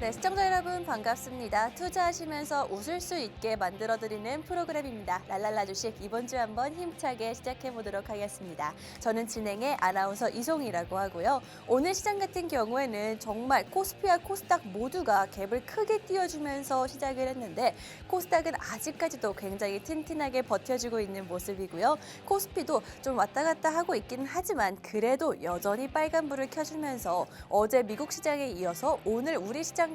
네, 시청자 여러분 반갑습니다. 투자하시면서 웃을 수 있게 만들어드리는 프로그램입니다. 랄랄라 주식 이번 주 한번 힘차게 시작해보도록 하겠습니다. 저는 진행의 아나운서 이송이라고 하고요. 오늘 시장 같은 경우에는 정말 코스피와 코스닥 모두가 갭을 크게 띄워주면서 시작을 했는데 코스닥은 아직까지도 굉장히 튼튼하게 버텨주고 있는 모습이고요. 코스피도 좀 왔다 갔다 하고 있기는 하지만 그래도 여전히 빨간불을 켜주면서 어제 미국 시장에 이어서 오늘 우리 시장까지도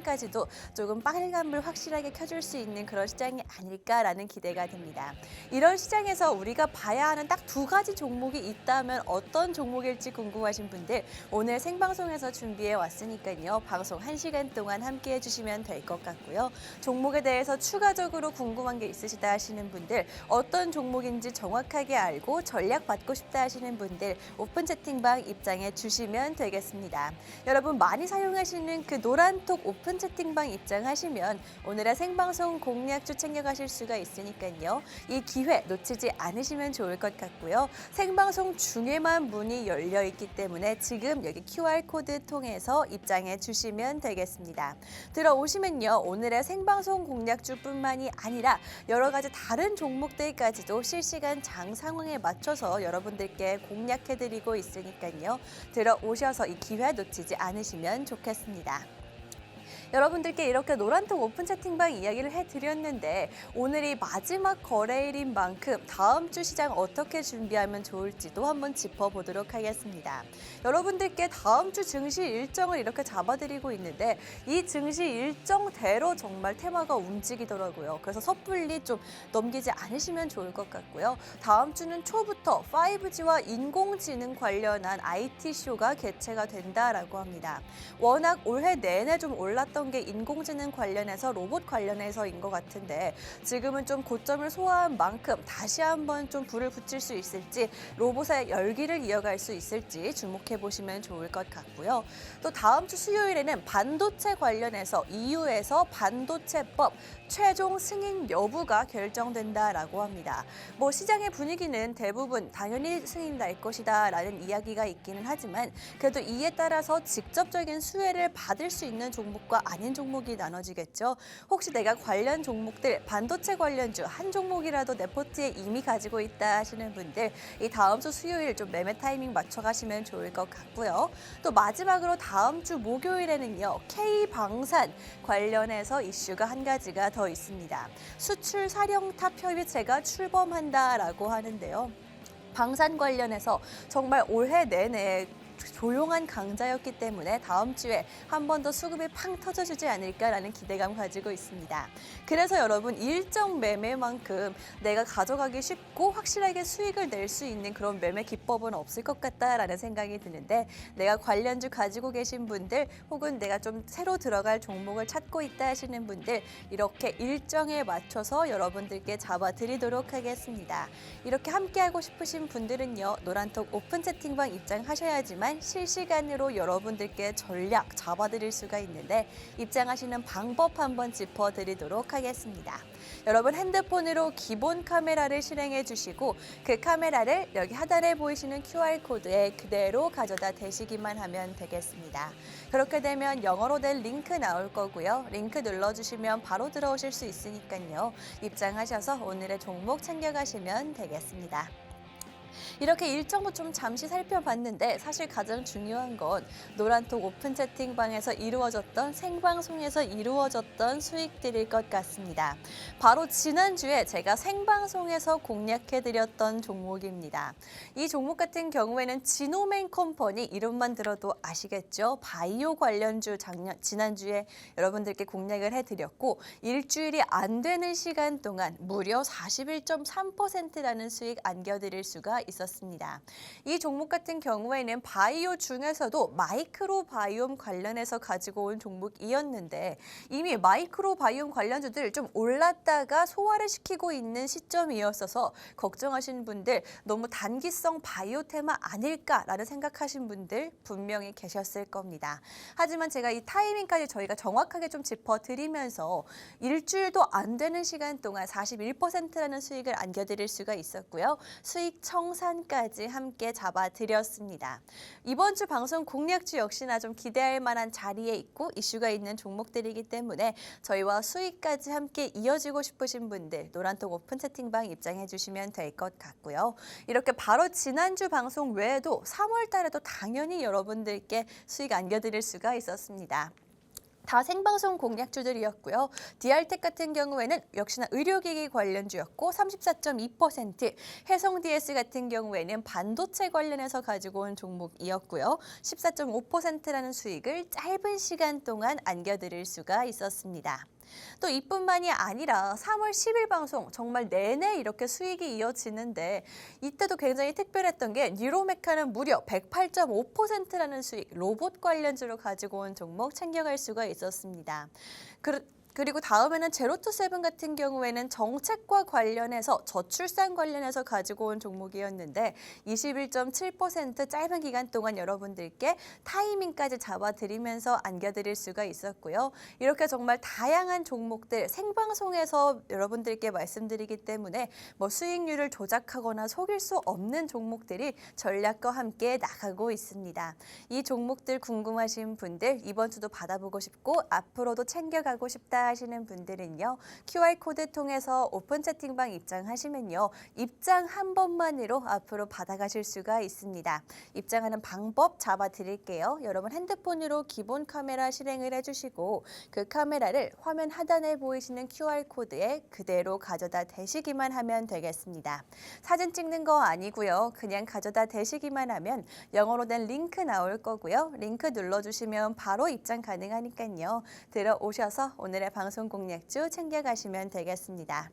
조금 빨간불 확실하게 켜줄 수 있는 그런 시장이 아닐까라는 기대가 듭니다. 이런 시장에서 우리가 봐야 하는 딱 두 가지 종목이 있다면 어떤 종목일지 궁금하신 분들 오늘 생방송에서 준비해 왔으니까요. 방송 1시간 동안 함께 해주시면 될 것 같고요. 종목에 대해서 추가적으로 궁금한 게 있으시다 하시는 분들 어떤 종목인지 정확하게 알고 전략 받고 싶다 하시는 분들 오픈 채팅방 입장해 주시면 되겠습니다. 여러분 많이 사용하시는 그 노란톡 오픈 채팅방 입장하시면 오늘의 생방송 공략주 챙겨가실 수가 있으니까요. 이 기회 놓치지 않으시면 좋을 것 같고요. 생방송 중에만 문이 열려 있기 때문에 지금 여기 QR코드 통해서 입장해 주시면 되겠습니다. 들어오시면요. 오늘의 생방송 공략주뿐만이 아니라 여러 가지 다른 종목들까지도 실시간 장 상황에 맞춰서 여러분들께 공략해드리고 있으니까요. 들어오셔서 이 기회 놓치지 않으시면 좋겠습니다. 여러분들께 이렇게 노란톡 오픈 채팅방 이야기를 해드렸는데 오늘이 마지막 거래일인 만큼 다음 주 시장 어떻게 준비하면 좋을지도 한번 짚어보도록 하겠습니다. 여러분들께 다음 주 증시 일정을 이렇게 잡아드리고 있는데 이 증시 일정대로 정말 테마가 움직이더라고요. 그래서 섣불리 좀 넘기지 않으시면 좋을 것 같고요. 다음 주는 초부터 5G와 인공지능 관련한 IT쇼가 개최가 된다라고 합니다. 워낙 올해 내내 좀 올랐던 게 인공지능 관련해서 로봇 관련해서인 것 같은데 지금은 좀 고점을 소화한 만큼 다시 한번 좀 불을 붙일 수 있을지 로봇의 열기를 이어갈 수 있을지 주목해 보시면 좋을 것 같고요. 또 다음 주 수요일에는 반도체 관련해서 EU에서 반도체법 최종 승인 여부가 결정된다라고 합니다. 뭐 시장의 분위기는 대부분 당연히 승인 날 것이다라는 이야기가 있기는 하지만 그래도 이에 따라서 직접적인 수혜를 받을 수 있는 종목과 아닌 종목이 나눠지겠죠. 혹시 내가 관련 종목들 반도체 관련주 한 종목이라도 내 포트에 이미 가지고 있다 하시는 분들 이 다음 주 수요일 좀 매매 타이밍 맞춰가시면 좋을 것 같고요. 또 마지막으로 다음 주 목요일에는요. K방산 관련해서 이슈가 한 가지가 더 있습니다. 수출 사령탑 협의체가 출범한다라고 하는데요. 방산 관련해서 정말 올해 내내 조용한 강자였기 때문에 다음 주에 한 번 더 수급이 팡 터져주지 않을까라는 기대감 가지고 있습니다. 그래서 여러분 일정 매매만큼 내가 가져가기 쉽고 확실하게 수익을 낼 수 있는 그런 매매 기법은 없을 것 같다라는 생각이 드는데 내가 관련주 가지고 계신 분들 혹은 내가 좀 새로 들어갈 종목을 찾고 있다 하시는 분들 이렇게 일정에 맞춰서 여러분들께 잡아드리도록 하겠습니다. 이렇게 함께하고 싶으신 분들은요. 노란톡 오픈 채팅방 입장하셔야지만 실시간으로 여러분들께 전략 잡아드릴 수가 있는데 입장하시는 방법 한번 짚어드리도록 하겠습니다. 여러분 핸드폰으로 기본 카메라를 실행해 주시고 그 카메라를 여기 하단에 보이시는 QR코드에 그대로 가져다 대시기만 하면 되겠습니다. 그렇게 되면 영어로 된 링크 나올 거고요. 링크 눌러주시면 바로 들어오실 수 있으니까요. 입장하셔서 오늘의 종목 챙겨가시면 되겠습니다. 이렇게 일정도 좀 잠시 살펴봤는데 사실 가장 중요한 건 노란톡 오픈 채팅방에서 이루어졌던 생방송에서 이루어졌던 수익들일 것 같습니다. 바로 지난주에 제가 생방송에서 공략해드렸던 종목입니다. 이 종목 같은 경우에는 지노맨 컴퍼니 이름만 들어도 아시겠죠? 바이오 관련주 지난주에 여러분들께 공략을 해드렸고 일주일이 안 되는 시간 동안 무려 41.3%라는 수익 안겨드릴 수가 있었습니다. 이 종목 같은 경우에는 바이오 중에서도 마이크로바이옴 관련해서 가지고 온 종목이었는데 이미 마이크로바이옴 관련주들 좀 올랐다가 소화를 시키고 있는 시점이었어서 걱정하시는 분들 너무 단기성 바이오 테마 아닐까라는 생각하신 분들 분명히 계셨을 겁니다. 하지만 제가 이 타이밍까지 저희가 정확하게 좀 짚어드리면서 일주일도 안 되는 시간 동안 41%라는 수익을 안겨드릴 수가 있었고요. 수익 청산 방산까지 함께 잡아드렸습니다. 이번 주 방송 공략주 역시나 좀 기대할 만한 자리에 있고 이슈가 있는 종목들이기 때문에 저희와 수익까지 함께 이어지고 싶으신 분들 노란톡 오픈 채팅방 입장해 주시면 될 것 같고요. 이렇게 바로 지난주 방송 외에도 3월 달에도 당연히 여러분들께 수익 안겨드릴 수가 있었습니다. 다 생방송 공략주들이었고요. DR텍 같은 경우에는 역시나 의료기기 관련주였고 34.2%, 해성DS 같은 경우에는 반도체 관련해서 가지고 온 종목이었고요. 14.5%라는 수익을 짧은 시간 동안 안겨드릴 수가 있었습니다. 또 이뿐만이 아니라 3월 10일 방송 정말 내내 이렇게 수익이 이어지는데 이때도 굉장히 특별했던 게 뉴로메카는 무려 108.5%라는 수익, 로봇 관련주로 가지고 온 종목 챙겨갈 수가 있었습니다. 그리고 다음에는 제로투세븐 같은 경우에는 정책과 관련해서 저출산 관련해서 가지고 온 종목이었는데 21.7% 짧은 기간 동안 여러분들께 타이밍까지 잡아드리면서 안겨드릴 수가 있었고요. 이렇게 정말 다양한 종목들 생방송에서 여러분들께 말씀드리기 때문에 뭐 수익률을 조작하거나 속일 수 없는 종목들이 전략과 함께 나가고 있습니다. 이 종목들 궁금하신 분들 이번 주도 받아보고 싶고 앞으로도 챙겨가고 싶다 하시는 분들은요. QR코드 통해서 오픈 채팅방 입장하시면요. 입장 한 번만으로 앞으로 받아가실 수가 있습니다. 입장하는 방법 잡아드릴게요. 여러분 핸드폰으로 기본 카메라 실행을 해주시고 그 카메라를 화면 하단에 보이시는 QR코드에 그대로 가져다 대시기만 하면 되겠습니다. 사진 찍는 거 아니고요. 그냥 가져다 대시기만 하면 영어로 된 링크 나올 거고요. 링크 눌러주시면 바로 입장 가능하니까요. 들어오셔서 오늘의 방송 공략주 챙겨가시면 되겠습니다.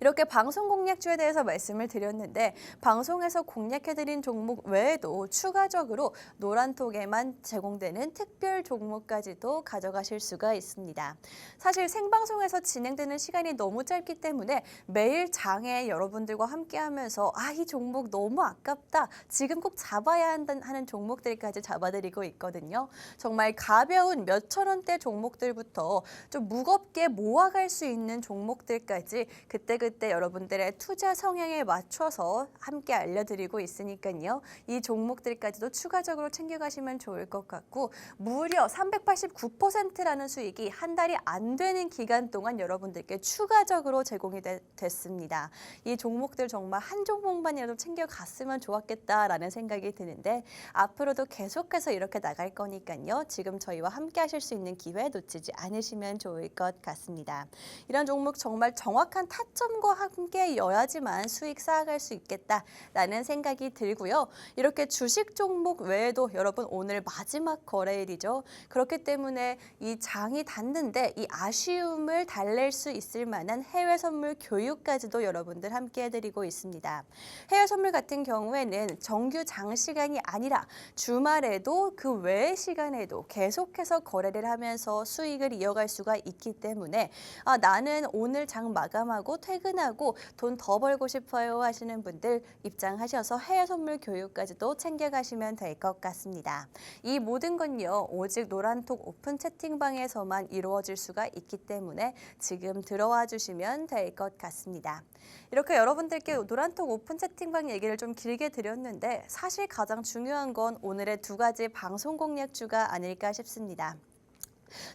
이렇게 방송 공략주에 대해서 말씀을 드렸는데 방송에서 공략해드린 종목 외에도 추가적으로 노란톡에만 제공되는 특별 종목까지도 가져가실 수가 있습니다. 사실 생방송에서 진행되는 시간이 너무 짧기 때문에 매일 장에 여러분들과 함께하면서 이 종목 너무 아깝다. 지금 꼭 잡아야 하는 종목들까지 잡아드리고 있거든요. 정말 가벼운 몇천 원대 종목들부터 좀 무겁게 모아갈 수 있는 종목들까지 그때 여러분들의 투자 성향에 맞춰서 함께 알려드리고 있으니까요. 이 종목들까지도 추가적으로 챙겨가시면 좋을 것 같고 무려 389%라는 수익이 한 달이 안 되는 기간 동안 여러분들께 추가적으로 제공이 됐습니다. 이 종목들 정말 한 종목만이라도 챙겨갔으면 좋았겠다라는 생각이 드는데 앞으로도 계속해서 이렇게 나갈 거니까요. 지금 저희와 함께 하실 수 있는 기회 놓치지 않으시면 좋을 것 같습니다. 이런 종목 정말 정확한 타점과 함께여야지만 수익 쌓아갈 수 있겠다라는 생각이 들고요. 이렇게 주식 종목 외에도 여러분 오늘 마지막 거래일이죠. 그렇기 때문에 이 장이 닿는데 이 아쉬움을 달랠 수 있을 만한 해외 선물 교육까지도 여러분들 함께 해드리고 있습니다. 해외 선물 같은 경우에는 정규 장 시간이 아니라 주말에도 그 외의 시간에도 계속해서 거래를 하면서 수익을 이어갈 수가 있기 때문에 나는 오늘 장 마감하고 퇴근하고 돈 더 벌고 싶어요 하시는 분들 입장하셔서 해외 선물 교육까지도 챙겨가시면 될 것 같습니다. 이 모든 건요. 오직 노란톡 오픈 채팅방에서만 이루어질 수가 있기 때문에 지금 들어와 주시면 될 것 같습니다. 이렇게 여러분들께 노란톡 오픈 채팅방 얘기를 좀 길게 드렸는데 사실 가장 중요한 건 오늘의 두 가지 방송 공략주가 아닐까 싶습니다.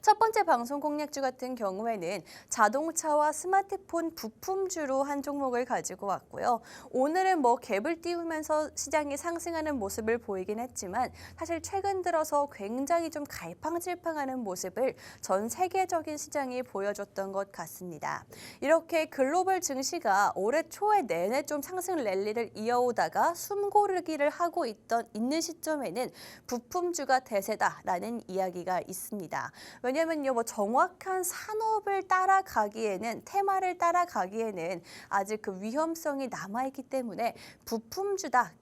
첫 번째 방송 공략주 같은 경우에는 자동차와 스마트폰 부품주로 한 종목을 가지고 왔고요. 오늘은 갭을 띄우면서 시장이 상승하는 모습을 보이긴 했지만 사실 최근 들어서 굉장히 좀 갈팡질팡하는 모습을 전 세계적인 시장이 보여줬던 것 같습니다. 이렇게 글로벌 증시가 올해 초에 내내 좀 상승 랠리를 이어오다가 숨고르기를 하고 있는 시점에는 부품주가 대세다라는 이야기가 있습니다. 왜냐면요, 정확한 산업을 따라가기에는 테마를 따라가기에는 아직 그 위험성이 남아있기 때문에 부품주가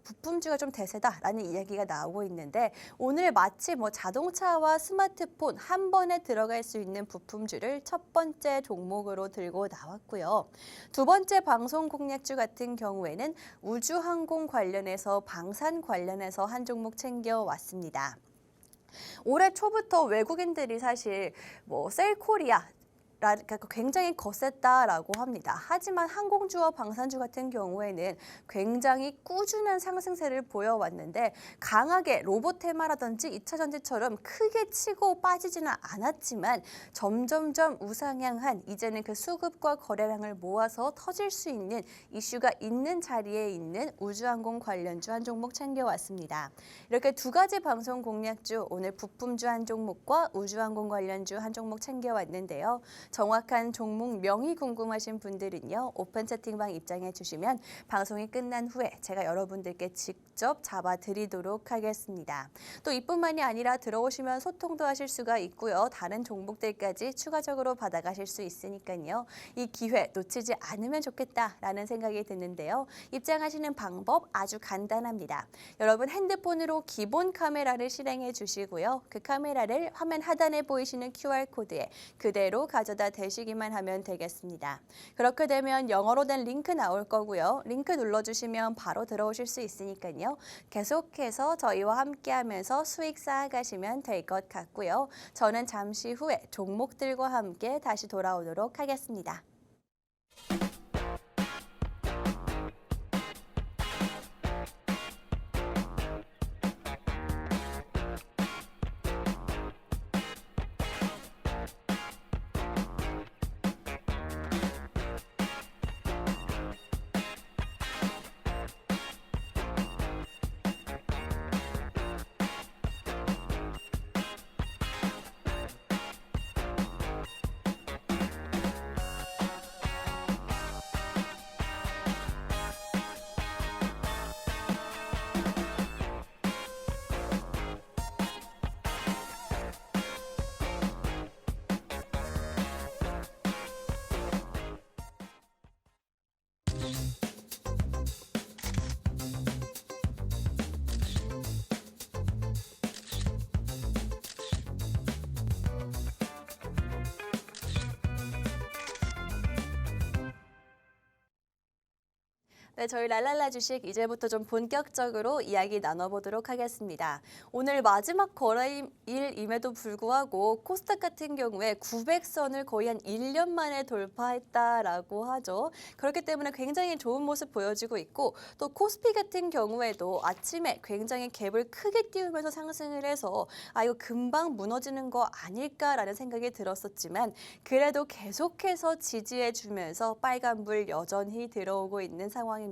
좀 대세다라는 이야기가 나오고 있는데 오늘 마치 자동차와 스마트폰 한 번에 들어갈 수 있는 부품주를 첫 번째 종목으로 들고 나왔고요. 두 번째 방송 공략주 같은 경우에는 우주항공 관련해서 방산 관련해서 한 종목 챙겨왔습니다. 올해 초부터 외국인들이 사실 셀코리아 그러니까 굉장히 거셌다라고 합니다. 하지만 항공주와 방산주 같은 경우에는 굉장히 꾸준한 상승세를 보여왔는데 강하게 로봇 테마라든지 2차 전지처럼 크게 치고 빠지지는 않았지만 점점점 우상향한 이제는 그 수급과 거래량을 모아서 터질 수 있는 이슈가 있는 자리에 있는 우주항공 관련주 한 종목 챙겨왔습니다. 이렇게 두 가지 방송 공략주 오늘 부품주 한 종목과 우주항공 관련주 한 종목 챙겨왔는데요. 정확한 종목 명이 궁금하신 분들은요. 오픈 채팅방 입장해 주시면 방송이 끝난 후에 제가 여러분들께 직접 잡아드리도록 하겠습니다. 또 이뿐만이 아니라 들어오시면 소통도 하실 수가 있고요. 다른 종목들까지 추가적으로 받아가실 수 있으니까요. 이 기회 놓치지 않으면 좋겠다라는 생각이 드는데요. 입장하시는 방법 아주 간단합니다. 여러분 핸드폰으로 기본 카메라를 실행해 주시고요. 그 카메라를 화면 하단에 보이시는 QR코드에 그대로 가져다 대시기만 하면 되겠습니다. 그렇게 되면 영어로 된 링크 나올 거고요. 링크 눌러주시면 바로 들어오실 수 있으니까요. 계속해서 저희와 함께하면서 수익 쌓아가시면 될 것 같고요. 저는 잠시 후에 종목들과 함께 다시 돌아오도록 하겠습니다. 네, 저희 랄랄라 주식 이제부터 좀 본격적으로 이야기 나눠보도록 하겠습니다. 오늘 마지막 거래일임에도 불구하고 코스닥 같은 경우에 900선을 거의 한 1년 만에 돌파했다라고 하죠. 그렇기 때문에 굉장히 좋은 모습 보여주고 있고 또 코스피 같은 경우에도 아침에 굉장히 갭을 크게 띄우면서 상승을 해서 이거 금방 무너지는 거 아닐까라는 생각이 들었었지만 그래도 계속해서 지지해주면서 빨간불 여전히 들어오고 있는 상황입니다.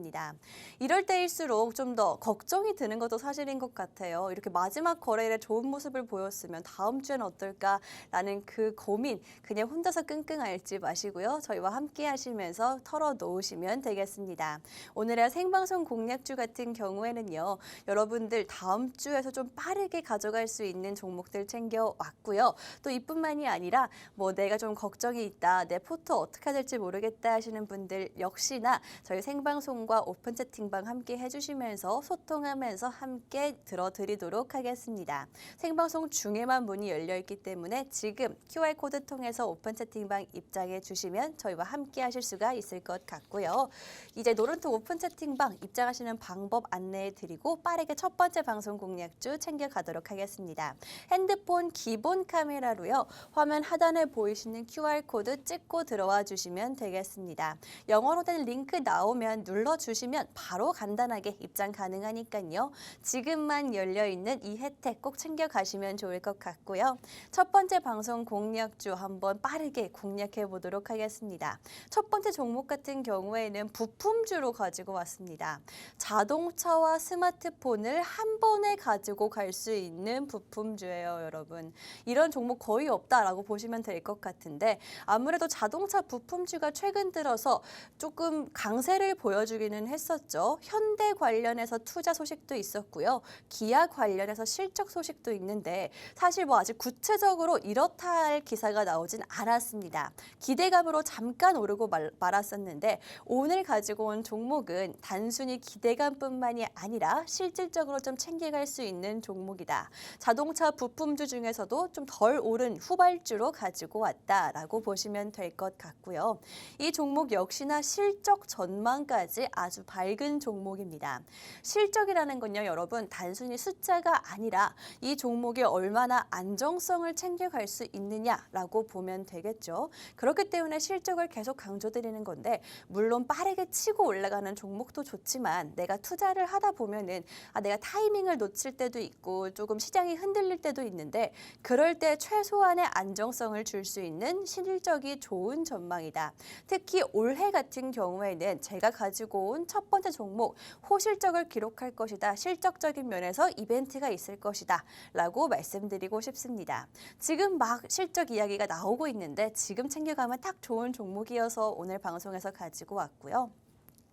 이럴 때일수록 좀 더 걱정이 드는 것도 사실인 것 같아요. 이렇게 마지막 거래일에 좋은 모습을 보였으면 다음 주엔 어떨까라는 그 고민 그냥 혼자서 끙끙 앓지 마시고요. 저희와 함께 하시면서 털어놓으시면 되겠습니다. 오늘의 생방송 공략주 같은 경우에는요. 여러분들 다음 주에서 좀 빠르게 가져갈 수 있는 종목들 챙겨왔고요. 또 이뿐만이 아니라 뭐 내가 좀 걱정이 있다. 내 포트 어떻게 해야 될지 모르겠다 하시는 분들 역시나 저희 생방송과 오픈 채팅방 함께 해주시면서 소통하면서 함께 들어드리도록 하겠습니다. 생방송 중에만 문이 열려있기 때문에 지금 QR코드 통해서 오픈 채팅방 입장해 주시면 저희와 함께 하실 수가 있을 것 같고요. 이제 노른톡 오픈 채팅방 입장하시는 방법 안내해 드리고 빠르게 첫 번째 방송 공략주 챙겨가도록 하겠습니다. 핸드폰 기본 카메라로요. 화면 하단에 보이시는 QR코드 찍고 들어와 주시면 되겠습니다. 영어로 된 링크 나오면 눌러주시면 바로 간단하게 입장 가능하니까요. 지금만 열려있는 이 혜택 꼭 챙겨가시면 좋을 것 같고요. 첫 번째 방송 공략주 한번 빠르게 공략해 보도록 하겠습니다. 첫 번째 종목 같은 경우에는 부품주로 가지고 왔습니다. 자동차와 스마트폰을 한 번에 가지고 갈 수 있는 부품주예요, 여러분. 이런 종목 거의 없다라고 보시면 될 것 같은데 아무래도 자동차 부품주가 최근 들어서 조금 강세를 보여주기는 했었죠. 현대 관련해서 투자 소식도 있었고요. 기아 관련해서 실적 소식도 있는데 사실 뭐 아직 구체적으로 이렇다 할 기사가 나오진 않았습니다. 기대감으로 잠깐 오르고 말았었는데 오늘 가지고 온 종목은 단순히 기대감뿐만이 아니라 실질적으로 좀 챙겨갈 수 있는 종목이다. 자동차 부품주 중에서도 좀 덜 오른 후발주로 가지고 왔다라고 보시면 될 것 같고요. 이 종목 역시나 실적 전망까지 아주 밝은 종목입니다. 실적이라는 건요, 여러분 단순히 숫자가 아니라 이 종목이 얼마나 안정성을 챙겨갈 수 있느냐라고 보면 되겠죠. 그렇기 때문에 실적을 계속 강조드리는 건데 물론 빠르게 치고 올라가는 종목도 좋지만 내가 투자를 하다 보면은 내가 타이밍을 놓칠 때도 있고 조금 시장이 흔들릴 때도 있는데 그럴 때 최소한의 안정성을 줄 수 있는 실적이 좋은 전망이다. 특히 올해 같은 경우에는 제가 가지고 온 첫 번째 종목 호실적을 기록할 것이다. 실적적인 면에서 이벤트가 있을 것이다. 라고 말씀드리고 싶습니다. 지금 막 실적 이야기가 나오고 있는데 지금 챙겨가면 딱 좋은 종목이어서 오늘 방송에서 가지고 왔고요.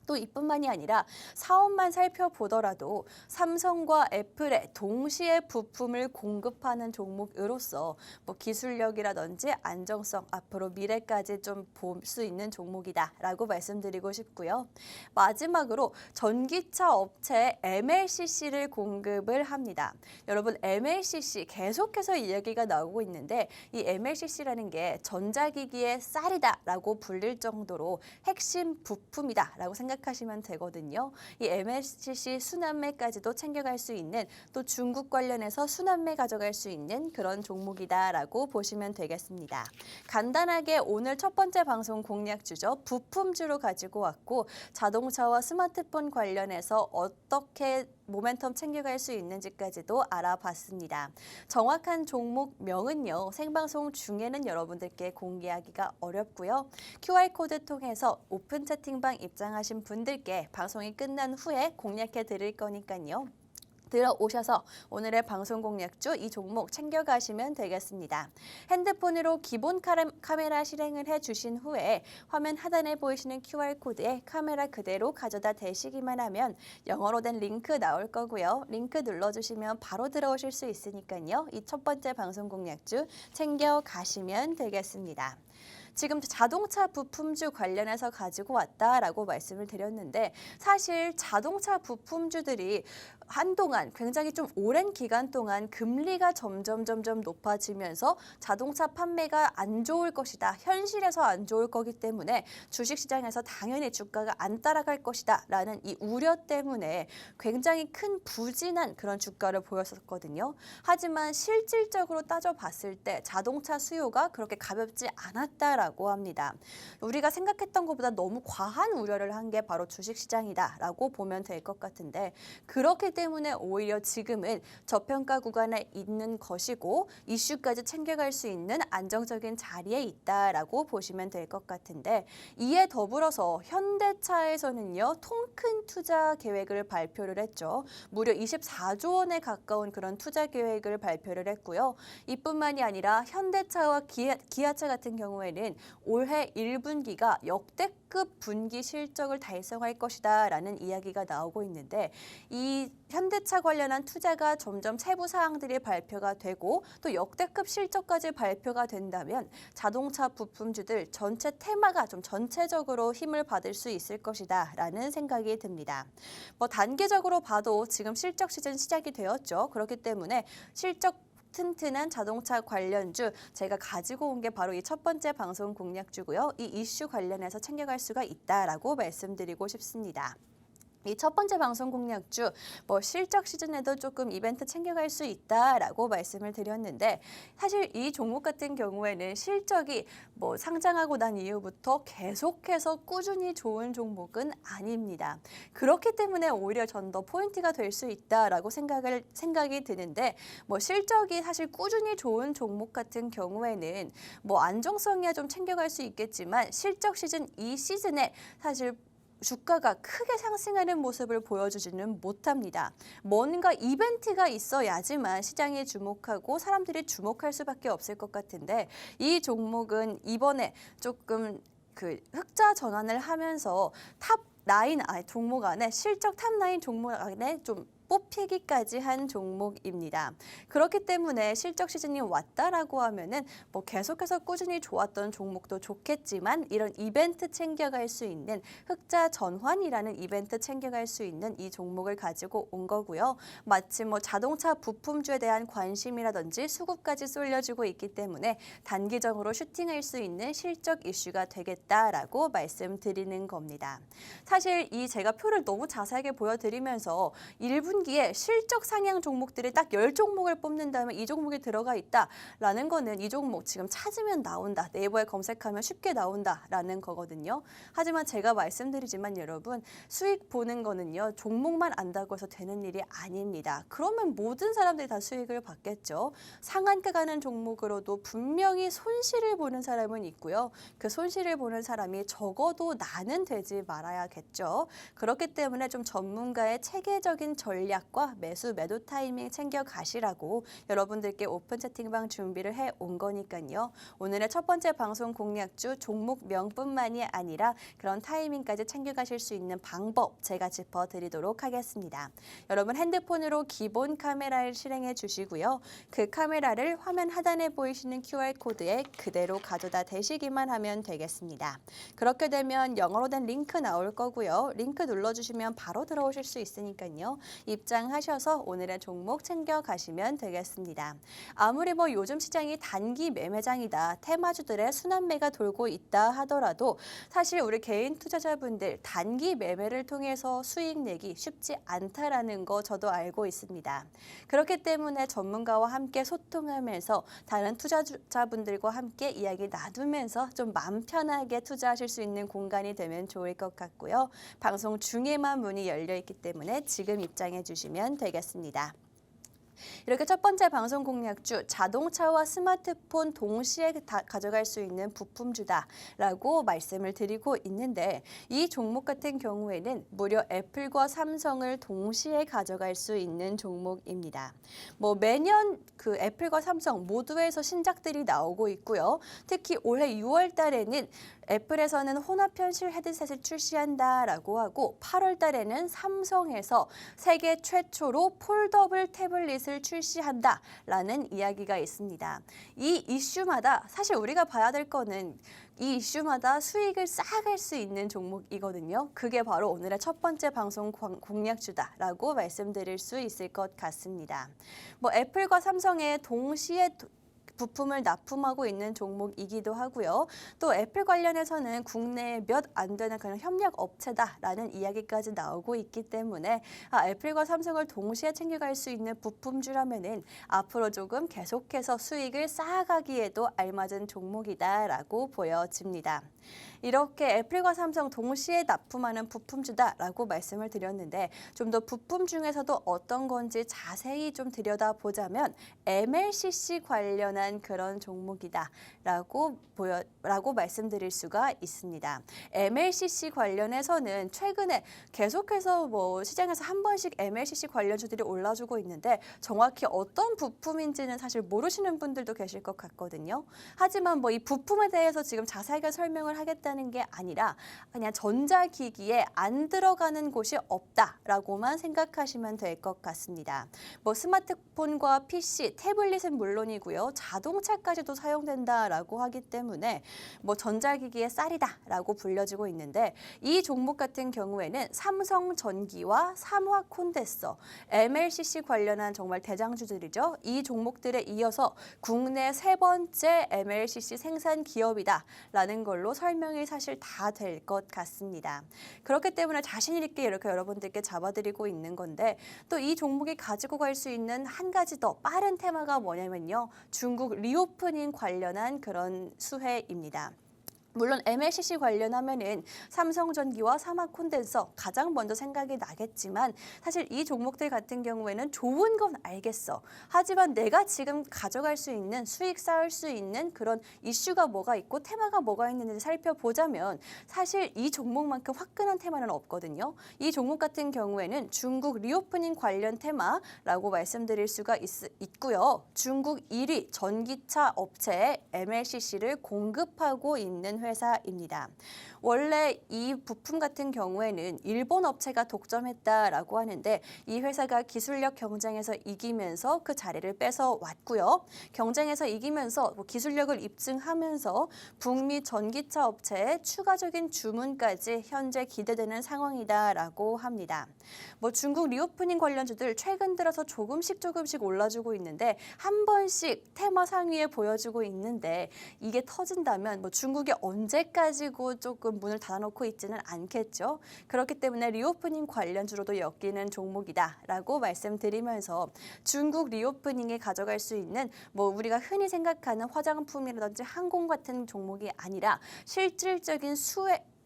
또 이뿐만이 아니라 사업만 살펴보더라도 삼성과 애플에 동시에 부품을 공급하는 종목으로서 기술력이라든지 안정성 앞으로 미래까지 좀 볼 수 있는 종목이다라고 말씀드리고 싶고요. 마지막으로 전기차 업체 MLCC를 공급을 합니다. 여러분 MLCC 계속해서 이야기가 나오고 있는데 이 MLCC라는 게 전자기기의 쌀이다라고 불릴 정도로 핵심 부품이다라고 생각하시면 되거든요. 이 MLCC 순환매까지도 챙겨갈 수 있는 또 중국 관련해서 순환매 가져갈 수 있는 그런 종목이다라고 보시면 되겠습니다. 간단하게 오늘 첫 번째 방송 공략주죠. 부품주로 가지고 왔고 자동차와 스마트폰 관련해서 어떻게 모멘텀 챙겨갈 수 있는지까지도 알아봤습니다. 정확한 종목명은요. 생방송 중에는 여러분들께 공개하기가 어렵고요. QR코드 통해서 오픈 채팅방 입장하신 분들께 방송이 끝난 후에 공략해 드릴 거니까요. 들어오셔서 오늘의 방송 공략주 이 종목 챙겨가시면 되겠습니다. 핸드폰으로 기본 카메라 실행을 해주신 후에 화면 하단에 보이시는 QR코드에 카메라 그대로 가져다 대시기만 하면 영어로 된 링크 나올 거고요. 링크 눌러주시면 바로 들어오실 수 있으니까요. 이 첫 번째 방송 공략주 챙겨가시면 되겠습니다. 지금 자동차 부품주 관련해서 가지고 왔다라고 말씀을 드렸는데 사실 자동차 부품주들이 한동안 굉장히 좀 오랜 기간 동안 금리가 점점 높아지면서 자동차 판매가 안 좋을 것이다. 현실에서 안 좋을 거기 때문에 주식시장에서 당연히 주가가 안 따라갈 것이다. 라는 이 우려 때문에 굉장히 큰 부진한 그런 주가를 보였었거든요. 하지만 실질적으로 따져봤을 때 자동차 수요가 그렇게 가볍지 않았다라고 합니다. 우리가 생각했던 것보다 너무 과한 우려를 한 게 바로 주식시장이다라고 보면 될 것 같은데 그렇기 때문에 오히려 지금은 저평가 구간에 있는 것이고 이슈까지 챙겨갈 수 있는 안정적인 자리에 있다라고 보시면 될 것 같은데 이에 더불어서 현대차에서는요. 통 큰 투자 계획을 발표를 했죠. 무려 24조 원에 가까운 그런 투자 계획을 발표를 했고요. 이뿐만이 아니라 현대차와 기아차 같은 경우에는 올해 1분기가 역대급 분기 실적을 달성할 것이다 라는 이야기가 나오고 있는데 이 현대차 관련한 투자가 점점 세부 사항들이 발표가 되고 또 역대급 실적까지 발표가 된다면 자동차 부품주들 전체 테마가 좀 전체적으로 힘을 받을 수 있을 것이다 라는 생각이 듭니다. 단계적으로 봐도 지금 실적 시즌 시작이 되었죠. 그렇기 때문에 실적 튼튼한 자동차 관련주 제가 가지고 온 게 바로 이 첫 번째 방송 공략주고요. 이 이슈 관련해서 챙겨갈 수가 있다라고 말씀드리고 싶습니다. 이 첫 번째 방송 공략주 실적 시즌에도 조금 이벤트 챙겨갈 수 있다라고 말씀을 드렸는데 사실 이 종목 같은 경우에는 실적이 상장하고 난 이후부터 계속해서 꾸준히 좋은 종목은 아닙니다. 그렇기 때문에 오히려 전 더 포인트가 될 수 있다라고 생각이 드는데 실적이 사실 꾸준히 좋은 종목 같은 경우에는 안정성이야 좀 챙겨갈 수 있겠지만 실적 시즌 이 시즌에 사실 주가가 크게 상승하는 모습을 보여주지는 못합니다. 뭔가 이벤트가 있어야지만 시장에 주목하고 사람들이 주목할 수밖에 없을 것 같은데 이 종목은 이번에 조금 흑자 전환을 하면서 탑9 종목 안에 실적 탑9 종목 안에 좀 뽑히기까지 한 종목입니다. 그렇기 때문에 실적 시즌이 왔다라고 하면은 뭐 계속해서 꾸준히 좋았던 종목도 좋겠지만 이런 이벤트 챙겨갈 수 있는 흑자 전환이라는 이벤트 챙겨갈 수 있는 이 종목을 가지고 온 거고요. 마치 뭐 자동차 부품주에 대한 관심이라든지 수급까지 쏠려주고 있기 때문에 단기적으로 슈팅할 수 있는 실적 이슈가 되겠다라고 말씀드리는 겁니다. 사실 이 제가 표를 너무 자세하게 보여드리면서 1분기에 실적 상향 종목들이 딱 10종목을 뽑는다면 이 종목이 들어가 있다라는 거는 이 종목 지금 찾으면 나온다. 네이버에 검색하면 쉽게 나온다라는 거거든요. 하지만 제가 말씀드리지만 여러분 수익 보는 거는요. 종목만 안다고 해서 되는 일이 아닙니다. 그러면 모든 사람들이 다 수익을 받겠죠. 상한가 가는 종목으로도 분명히 손실을 보는 사람은 있고요. 그 손실을 보는 사람이 적어도 나는 되지 말아야겠죠. 그렇기 때문에 좀 전문가의 체계적인 전략과 매수, 매도 타이밍 챙겨 가시라고 여러분들께 오픈 채팅방 준비를 해 온 거니까요. 오늘의 첫 번째 방송 공략주 종목명뿐만이 아니라 그런 타이밍까지 챙겨 가실 수 있는 방법 제가 짚어드리도록 하겠습니다. 여러분 핸드폰으로 기본 카메라를 실행해 주시고요. 그 카메라를 화면 하단에 보이시는 QR코드에 그대로 가져다 대시기만 하면 되겠습니다. 그렇게 되면 영어로 된 링크 나올 거고요. 링크 눌러주시면 바로 들어오실 수 있으니까요. 입장하셔서 오늘의 종목 챙겨 가시면 되겠습니다. 아무리 뭐 요즘 시장이 단기 매매장이다, 테마주들의 순환매가 돌고 있다 하더라도 사실 우리 개인 투자자분들 단기 매매를 통해서 수익 내기 쉽지 않다라는 거 저도 알고 있습니다. 그렇기 때문에 전문가와 함께 소통하면서 다른 투자자분들과 함께 이야기 나누면서 좀 마음 편하게 투자하실 수 있는 공간이 되면 좋을 것 같고요. 방송 중에만 문이 열려 있기 때문에 지금 입장해 주시면 되겠습니다. 이렇게 첫 번째 방송 공략주 자동차와 스마트폰 동시에 가져갈 수 있는 부품주다라고 말씀을 드리고 있는데 이 종목 같은 경우에는 무려 애플과 삼성을 동시에 가져갈 수 있는 종목입니다. 뭐 매년 그 애플과 삼성 모두에서 신작들이 나오고 있고요. 특히 올해 6월 달에는 애플에서는 혼합 현실 헤드셋을 출시한다라고 하고 8월 달에는 삼성에서 세계 최초로 폴더블 태블릿을 출시한다라는 이야기가 있습니다. 이 이슈마다 사실 우리가 봐야 될 거는 이 이슈마다 수익을 쌓아갈 수 있는 종목이거든요. 그게 바로 오늘의 첫 번째 방송 공략주다라고 말씀드릴 수 있을 것 같습니다. 뭐 애플과 삼성의 동시에 부품을 납품하고 있는 종목이기도 하고요. 또 애플 관련해서는 국내에 몇 안 되는 그런 협력 업체다라는 이야기까지 나오고 있기 때문에 애플과 삼성을 동시에 챙겨갈 수 있는 부품주라면은 앞으로 조금 계속해서 수익을 쌓아가기에도 알맞은 종목이다라고 보여집니다. 이렇게 애플과 삼성 동시에 납품하는 부품주다라고 말씀을 드렸는데 좀 더 부품 중에서도 어떤 건지 자세히 좀 들여다보자면 MLCC 관련한 그런 종목이다라고 말씀드릴 수가 있습니다. MLCC 관련해서는 최근에 계속해서 뭐 시장에서 한 번씩 MLCC 관련주들이 올라주고 있는데 정확히 어떤 부품인지는 사실 모르시는 분들도 계실 것 같거든요. 하지만 뭐 이 부품에 대해서 지금 자세하게 설명을 하겠다는 게 아니라 그냥 전자기기에 안 들어가는 곳이 없다라고만 생각하시면 될 것 같습니다. 뭐 스마트폰과 PC, 태블릿은 물론이고요. 자동차까지도 사용된다라고 하기 때문에 뭐 전자기기의 쌀이다라고 불려지고 있는데 이 종목 같은 경우에는 삼성전기와 삼화콘덴서, MLCC 관련한 정말 대장주들이죠. 이 종목들에 이어서 국내 세 번째 MLCC 생산 기업이다라는 걸로 설명이 사실 다 될 것 같습니다. 그렇기 때문에 자신 있게 이렇게 여러분들께 잡아드리고 있는 건데 또 이 종목이 가지고 갈 수 있는 한 가지 더 빠른 테마가 뭐냐면요. 중국 리오프닝 관련한 그런 수혜입니다. 물론 MLCC 관련하면은 삼성전기와 삼화콘덴서 가장 먼저 생각이 나겠지만 사실 이 종목들 같은 경우에는 좋은 건 알겠어. 하지만 내가 지금 가져갈 수 있는 수익 쌓을 수 있는 그런 이슈가 뭐가 있고 테마가 뭐가 있는지 살펴보자면 사실 이 종목만큼 화끈한 테마는 없거든요. 이 종목 같은 경우에는 중국 리오프닝 관련 테마라고 말씀드릴 수가 있고요. 중국 1위 전기차 업체에 MLCC를 공급하고 있는 회사입니다. 원래 이 부품 같은 경우에는 일본 업체가 독점했다라고 하는데 이 회사가 기술력 경쟁에서 이기면서 그 자리를 뺏어 왔고요. 경쟁에서 이기면서 기술력을 입증하면서 북미 전기차 업체의 추가적인 주문까지 현재 기대되는 상황이다라고 합니다. 중국 리오프닝 관련주들 최근 들어서 조금씩 올라주고 있는데 한 번씩 테마 상위에 보여주고 있는데 이게 터진다면 중국이 언제까지고 조금 문을 닫아놓고 있지는 않겠죠. 그렇기 때문에 리오프닝 관련주로도 엮이는 종목이다라고 말씀드리면서 중국 리오프닝에 가져갈 수 있는 우리가 흔히 생각하는 화장품이라든지 항공 같은 종목이 아니라 실질적인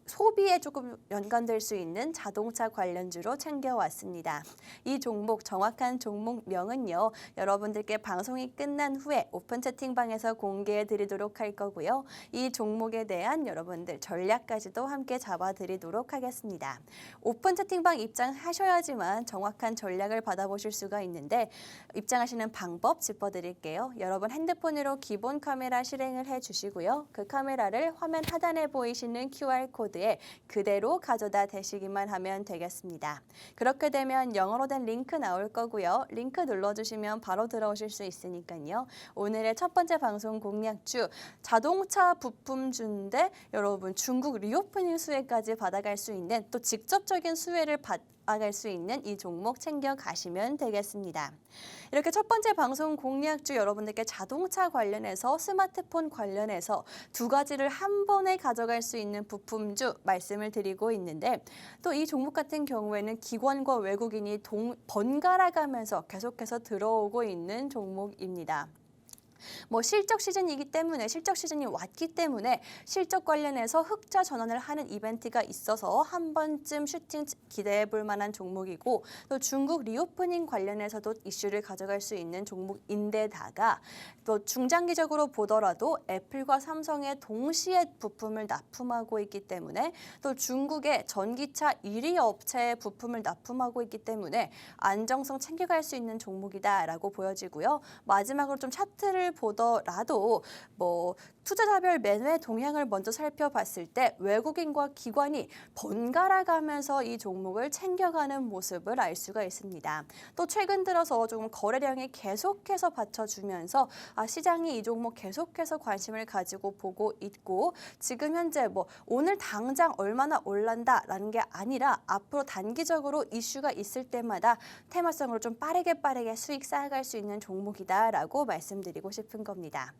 소비에 조금 연관될 수 있는 자동차 관련주로 챙겨왔습니다. 이 종목, 정확한 종목명은요. 여러분들께 방송이 끝난 후에 오픈 채팅방에서 공개해 드리도록 할 거고요. 이 종목에 대한 여러분들 전략까지도 함께 잡아드리도록 하겠습니다. 오픈 채팅방 입장하셔야지만 정확한 전략을 받아보실 수가 있는데 입장하시는 방법 짚어드릴게요. 여러분 핸드폰으로 기본 카메라 실행을 해주시고요. 그 카메라를 화면 하단에 보이시는 QR코드 에 그대로 가져다 대시기만 하면 되겠습니다. 그렇게 되면 영어로 된 링크 나올 거고요. 링크 눌러주시면 바로 들어오실 수 있으니까요. 오늘의 첫 번째 방송 공략주 자동차 부품주인데 여러분 중국 리오프닝 수혜까지 받아갈 수 있는 또 직접적인 수혜를 받아갈 수 있는 이 종목 챙겨가시면 되겠습니다. 이렇게 첫 번째 방송 공략주 여러분들께 자동차 관련해서 스마트폰 관련해서 두 가지를 한 번에 가져갈 수 있는 부품주 말씀을 드리고 있는데 또 이 종목 같은 경우에는 기관과 외국인이 번갈아 가면서 계속해서 들어오고 있는 종목입니다. 실적 시즌이기 때문에 실적 시즌이 왔기 때문에 실적 관련해서 흑자 전환을 하는 이벤트가 있어서 한 번쯤 슈팅 기대해 볼 만한 종목이고 또 중국 리오프닝 관련해서도 이슈를 가져갈 수 있는 종목인데다가 또 중장기적으로 보더라도 애플과 삼성의 동시에 부품을 납품하고 있기 때문에 또 중국의 전기차 1위 업체의 부품을 납품하고 있기 때문에 안정성 챙겨갈 수 있는 종목이다라고 보여지고요. 마지막으로 좀 차트를 보더라도 투자자별 매매 동향을 먼저 살펴봤을 때 외국인과 기관이 번갈아 가면서 이 종목을 챙겨가는 모습을 알 수가 있습니다. 또 최근 들어서 조금 거래량이 계속해서 받쳐주면서 시장이 이 종목 계속해서 관심을 가지고 보고 있고 지금 현재 오늘 당장 얼마나 올란다라는 게 아니라 앞으로 단기적으로 이슈가 있을 때마다 테마성으로 좀 빠르게 수익 쌓아갈 수 있는 종목이다라고 말씀드리고 싶은 겁니다.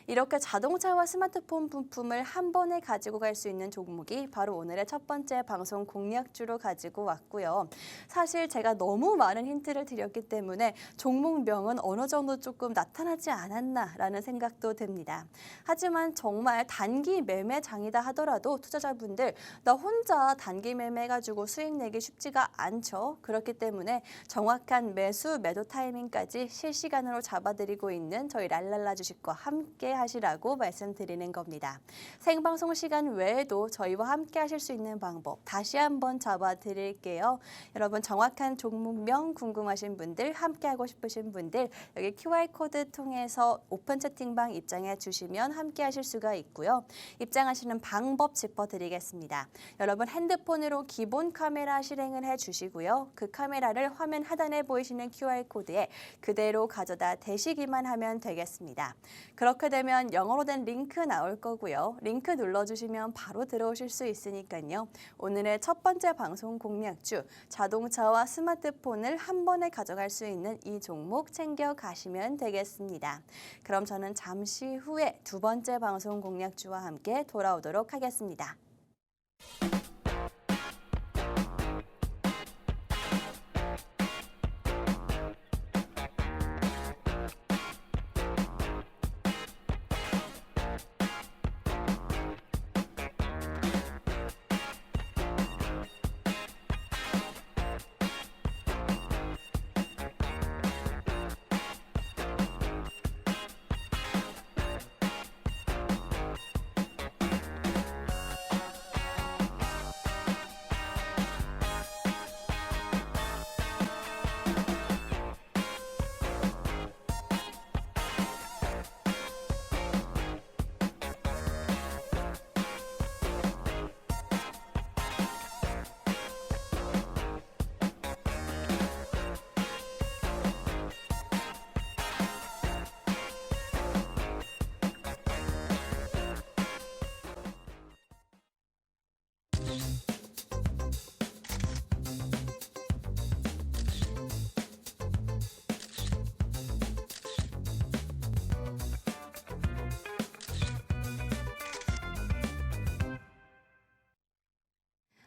이렇게 자동차와 스마트폰 부품을 한 번에 가지고 갈 수 있는 종목이 바로 오늘의 첫 번째 방송 공략주로 가지고 왔고요. 사실 제가 너무 많은 힌트를 드렸기 때문에 종목명은 어느 정도 조금 나타나지 않았나라는 생각도 듭니다. 하지만 정말 단기 매매장이다 하더라도 투자자분들 나 혼자 단기 매매해가지고 수익 내기 쉽지가 않죠. 그렇기 때문에 정확한 매도 타이밍까지 실시간으로 잡아드리고 있는 저희 랄랄라 주식과 함께 하시라고 말씀드리는 겁니다. 생방송 시간 외에도 저희와 함께 하실 수 있는 방법 다시 한번 잡아드릴게요. 여러분 정확한 종목명 궁금하신 분들 함께 하고 싶으신 분들 여기 QR코드 통해서 오픈 채팅방 입장해 주시면 함께 하실 수가 있고요. 입장하시는 방법 짚어드리겠습니다. 여러분 핸드폰으로 기본 카메라 실행을 해주시고요. 그 카메라를 화면 하단에 보이시는 QR코드에 그대로 가져다 대시기만 하면 되겠습니다. 그렇게 되면 영어로 된 링크 나올 거고요. 링크 눌러주시면 바로 들어오실 수 있으니까요. 오늘의 첫 번째 방송 공략주 자동차와 스마트폰을 한 번에 가져갈 수 있는 이 종목 챙겨가시면 되겠습니다. 그럼 저는 잠시 후에 두 번째 방송 공략주와 함께 돌아오도록 하겠습니다.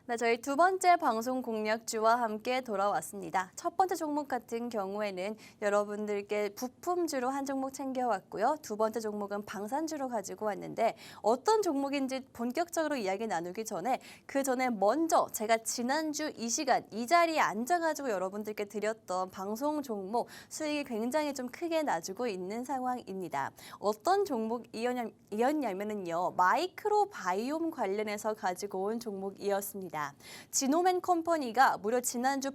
네, 저희 두 번째 방송 공략주와 함께 돌아왔습니다. 첫 번째 종목 같은 경우에는 여러분들께 부품주로 한 종목 챙겨왔고요. 두 번째 종목은 방산주로 가지고 왔는데 어떤 종목인지 본격적으로 이야기 나누기 전에 그 전에 먼저 제가 지난주 이 시간 이 자리에 앉아가지고 여러분들께 드렸던 방송 종목 수익이 굉장히 좀 크게 나주고 있는 상황입니다. 어떤 종목이었냐면요. 마이크로 바이옴 관련해서 가지고 온 종목이었습니다. 지노맨 컴퍼니가 무려 지난주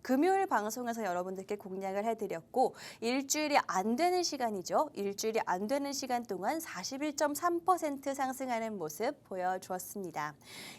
금요일 방송에서 여러분들께 공략을 해드렸고 일주일이 안 되는 시간이죠. 일주일이 안 되는 시간 동안 41.3% 상승하는 모습 보여주었습니다.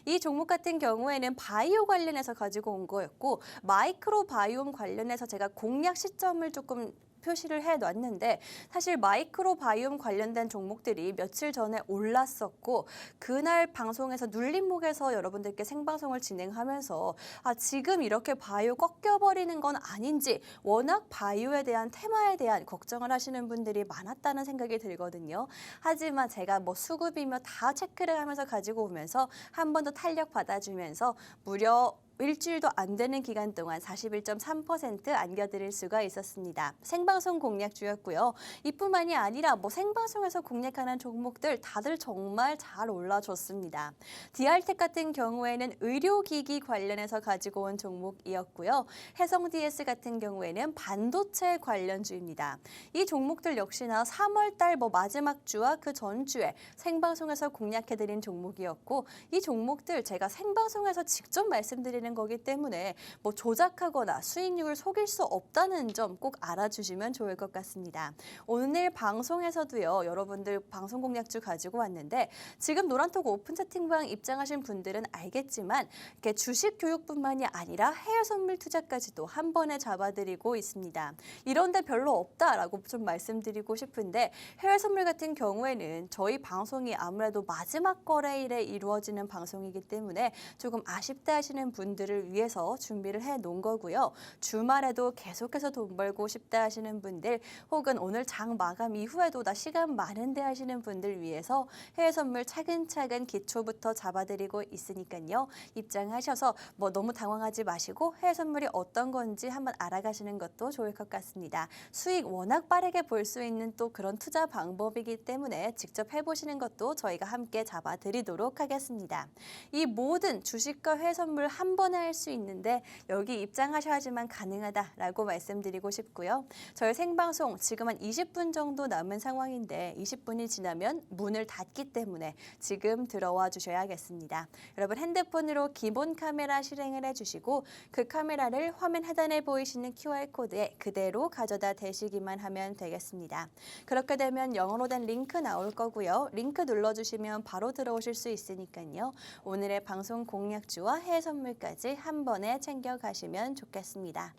이 종목 같은 경우에는 바이오 관련해서 가지고 온 거였고 마이크로 바이옴 관련해서 제가 공략 시점을 조금 표시를 해놨는데 사실 마이크로 바이옴 관련된 종목들이 며칠 전에 올랐었고 그날 방송에서 눌림목에서 여러분들께 생방송을 진행하면서 지금 이렇게 바이오 꺾여버리는 건 아닌지 워낙 바이오에 대한 테마에 대한 걱정을 하시는 분들이 많았다는 생각이 들거든요. 하지만 제가 수급이며 다 체크를 하면서 가지고 오면서 한 번 더 탄력 받아주면서 무려 일주일도 안 되는 기간 동안 41.3% 안겨드릴 수가 있었습니다. 생방송 공략주였고요. 이뿐만이 아니라 생방송에서 공략하는 종목들 다들 정말 잘 올라줬습니다. 디알텍 같은 경우에는 의료기기 관련해서 가지고 온 종목이었고요. 해성DS 같은 경우에는 반도체 관련주입니다. 이 종목들 역시나 3월 달 마지막 주와 그 전주에 생방송에서 공략해드린 종목이었고 이 종목들 제가 생방송에서 직접 말씀드리는 거기 때문에 조작하거나 수익률을 속일 수 없다는 점 꼭 알아주시면 좋을 것 같습니다. 오늘 방송에서도요. 여러분들 방송 공략주 가지고 왔는데 지금 노란톡 오픈 채팅방 입장하신 분들은 알겠지만 이렇게 주식 교육뿐만이 아니라 해외 선물 투자까지도 한 번에 잡아드리고 있습니다. 이런데 별로 없다라고 좀 말씀드리고 싶은데 해외 선물 같은 경우에는 저희 방송이 아무래도 마지막 거래일에 이루어지는 방송이기 때문에 조금 아쉽다 하시는 분들을 위해서 준비를 해 놓은 거고요. 주말에도 계속해서 돈 벌고 싶다 하시는 분들 혹은 오늘 장 마감 이후에도 나 시간 많은데 하시는 분들 위해서 해외 선물 차근차근 기초부터 잡아드리고 있으니까요. 입장하셔서 너무 당황하지 마시고 해외 선물이 어떤 건지 한번 알아가시는 것도 좋을 것 같습니다. 수익 워낙 빠르게 볼 수 있는 또 그런 투자 방법이기 때문에 직접 해보시는 것도 저희가 함께 잡아드리도록 하겠습니다. 이 모든 주식과 해외 선물 한 번에 할 수 있는데 여기 입장하셔야지만 가능하다라고 말씀드리고 싶고요. 저희 생방송 지금 한 20분 정도 남은 상황인데 20분이 지나면 문을 닫기 때문에 지금 들어와 주셔야겠습니다. 여러분 핸드폰으로 기본 카메라 실행을 해주시고 그 카메라를 화면 하단에 보이시는 QR코드에 그대로 가져다 대시기만 하면 되겠습니다. 그렇게 되면 영어로 된 링크 나올 거고요. 링크 눌러주시면 바로 들어오실 수 있으니까요. 오늘의 방송 공략주와 해외 선물까지 한 번에 챙겨가시면 좋겠습니다.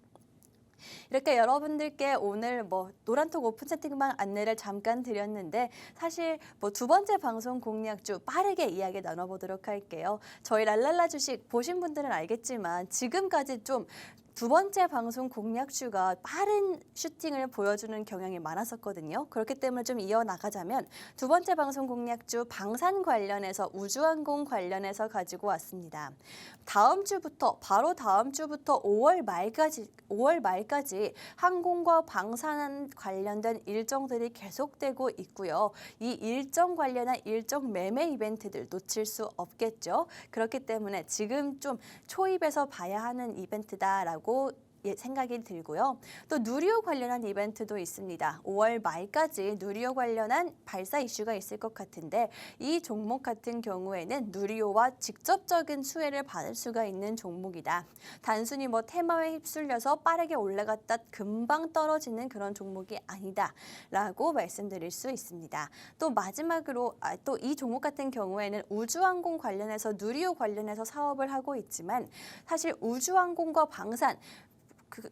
이렇게 여러분들께 오늘 노란톡 오픈 채팅방 안내를 잠깐 드렸는데 사실 두 번째 방송 공략주 빠르게 이야기 나눠보도록 할게요. 저희 랄랄라 주식 보신 분들은 알겠지만 지금까지 좀 두 번째 방송 공략주가 빠른 슈팅을 보여주는 경향이 많았었거든요. 그렇기 때문에 좀 이어나가자면 두 번째 방송 공략주 방산 관련해서 우주항공 관련해서 가지고 왔습니다. 바로 다음 주부터 5월 말까지 항공과 방산 관련된 일정들이 계속되고 있고요. 이 일정 관련한 일정 매매 이벤트들 놓칠 수 없겠죠. 그렇기 때문에 지금 좀 초입에서 봐야 하는 이벤트다라고 생각이 들고요. 또 누리호 관련한 이벤트도 있습니다. 5월 말까지 누리호 관련한 발사 이슈가 있을 것 같은데 이 종목 같은 경우에는 누리호와 직접적인 수혜를 받을 수가 있는 종목이다. 단순히 테마에 휩쓸려서 빠르게 올라갔다 금방 떨어지는 그런 종목이 아니다라고 말씀드릴 수 있습니다. 또 마지막으로 또 이 종목 같은 경우에는 우주항공 관련해서 누리호 관련해서 사업을 하고 있지만 사실 우주항공과 방산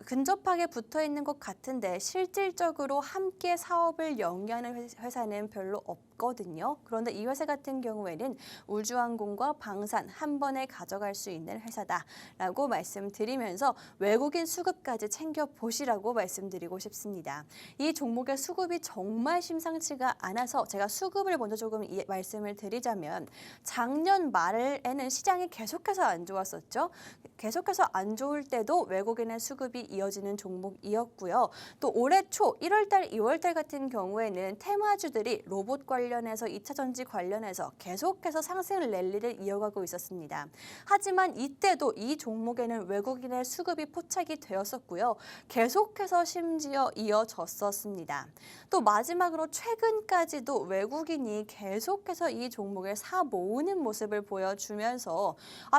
근접하게 붙어 있는 것 같은데 실질적으로 함께 사업을 영위하는 회사는 별로 없거든요. 그런데 이 회사 같은 경우에는 우주항공과 방산 한 번에 가져갈 수 있는 회사다라고 말씀드리면서 외국인 수급까지 챙겨보시라고 말씀드리고 싶습니다. 이 종목의 수급이 정말 심상치가 않아서 제가 수급을 먼저 조금 말씀을 드리자면 작년 말에는 시장이 계속해서 안 좋았었죠. 계속해서 안 좋을 때도 외국인의 수급이 이어지는 종목이었고요. 또 올해 초 1월달, 2월달 같은 경우에는 테마주들이 로봇 관련해서 2차 전지 관련해서 계속해서 상승 랠리를 이어가고 있었습니다. 하지만 이때도 이 종목에는 외국인의 수급이 포착이 되었었고요. 계속해서 심지어 이어졌었습니다. 또 마지막으로 최근까지도 외국인이 계속해서 이 종목을 사 모으는 모습을 보여주면서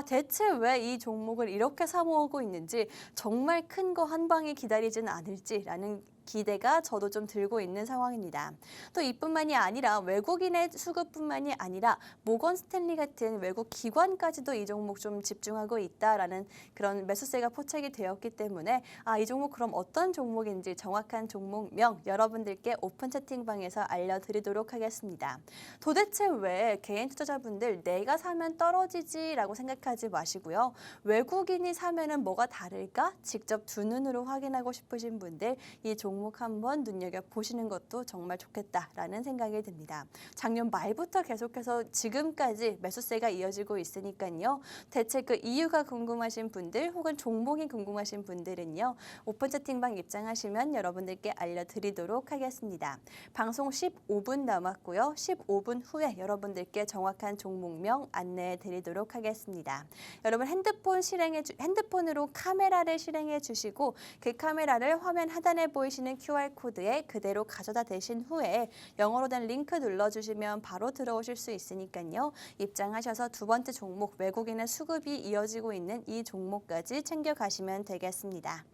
대체 왜 이 종목을 이렇게 사 모으고 있는지 정말 큰 거 한 방에 기다리진 않을지라는 기대가 저도 좀 들고 있는 상황입니다. 또 이뿐만이 아니라 외국인의 수급뿐만이 아니라 모건 스탠리 같은 외국 기관까지도 이 종목 좀 집중하고 있다라는 그런 매수세가 포착이 되었기 때문에 이 종목 그럼 어떤 종목인지 정확한 종목명 여러분들께 오픈 채팅방에서 알려드리도록 하겠습니다. 도대체 왜 개인 투자자분들 내가 사면 떨어지지라고 생각하지 마시고요. 외국인이 사면은 뭐가 다를까? 직접 두 눈으로 확인하고 싶으신 분들 이 종목 한번 눈여겨보시는 것도 정말 좋겠다라는 생각이 듭니다. 작년 말부터 계속해서 지금까지 매수세가 이어지고 있으니까요. 대체 그 이유가 궁금하신 분들 혹은 종목이 궁금하신 분들은요. 오픈 채팅방 입장하시면 여러분들께 알려드리도록 하겠습니다. 방송 15분 남았고요. 15분 후에 여러분들께 정확한 종목명 안내해 드리도록 하겠습니다. 여러분 핸드폰으로 카메라를 실행해 주시고 그 카메라를 화면 하단에 보이시는 QR코드에 그대로 가져다 대신 후에 영어로 된 링크 눌러주시면 바로 들어오실 수 있으니까요. 입장하셔서 두 번째 종목 외국인의 수급이 이어지고 있는 이 종목까지 챙겨가시면 되겠습니다.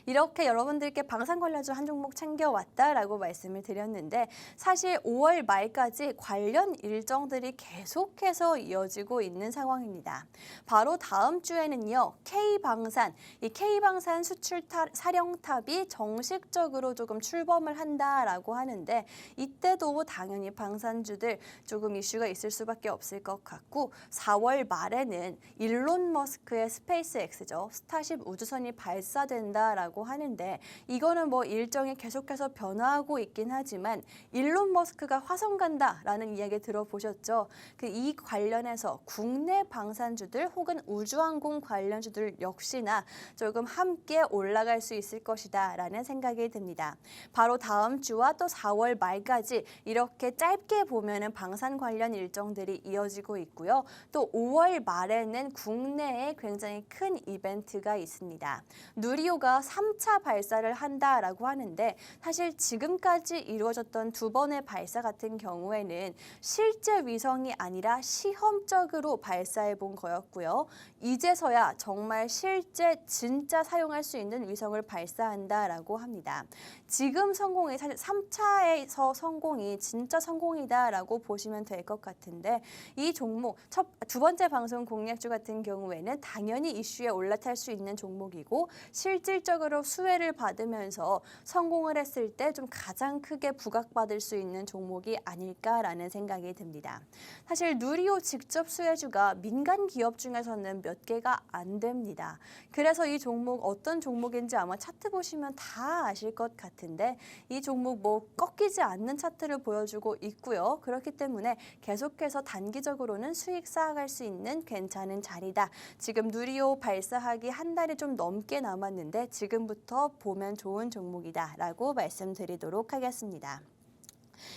이렇게 여러분들께 방산 관련주 한 종목 챙겨왔다라고 말씀을 드렸는데 사실 5월 말까지 관련 일정들이 계속해서 이어지고 있는 상황입니다. 바로 다음 주에는요. 이 K방산 수출 사령탑이 정식적으로 조금 출범을 한다라고 하는데 이때도 당연히 방산주들 조금 이슈가 있을 수밖에 없을 것 같고 4월 말에는 일론 머스크의 스페이스X죠. 스타쉽 우주선이 발사된다라고 하는데 이거는 뭐 일정이 계속해서 변화하고 있긴 하지만 일론 머스크가 화성 간다라는 이야기 들어보셨죠? 이 관련해서 국내 방산주들 혹은 우주항공 관련주들 역시나 조금 함께 올라갈 수 있을 것이다라는 생각이 듭니다. 바로 다음 주와 또 4월 말까지 이렇게 짧게 보면은 방산 관련 일정들이 이어지고 있고요. 또 5월 말에는 국내에 굉장히 큰 이벤트가 있습니다. 누리호가 3차 발사를 한다라고 하는데 사실 지금까지 이루어졌던 두 번의 발사 같은 경우에는 실제 위성이 아니라 시험적으로 발사해 본 거였고요. 이제서야 정말 실제 진짜 사용할 수 있는 위성을 발사한다라고 합니다. 지금 성공이 사실 3차에서 성공이 진짜 성공이다라고 보시면 될 것 같은데 이 종목 두 번째 방송 공략주 같은 경우에는 당연히 이슈에 올라탈 수 있는 종목이고 실질적으로 수혜를 받으면서 성공을 했을 때 좀 가장 크게 부각받을 수 있는 종목이 아닐까라는 생각이 듭니다. 사실 누리호 직접 수혜주가 민간 기업 중에서는 몇 개가 안 됩니다. 그래서 이 종목 어떤 종목인지 아마 차트 보시면 다 아실 것 같은데 이 종목 뭐 꺾이지 않는 차트를 보여주고 있고요. 그렇기 때문에 계속해서 단기적으로는 수익 쌓아갈 수 있는 괜찮은 자리다. 지금 누리호 발사하기 한 달이 좀 넘게 남았는데 지금부터 보면 좋은 종목이다라고 말씀드리도록 하겠습니다.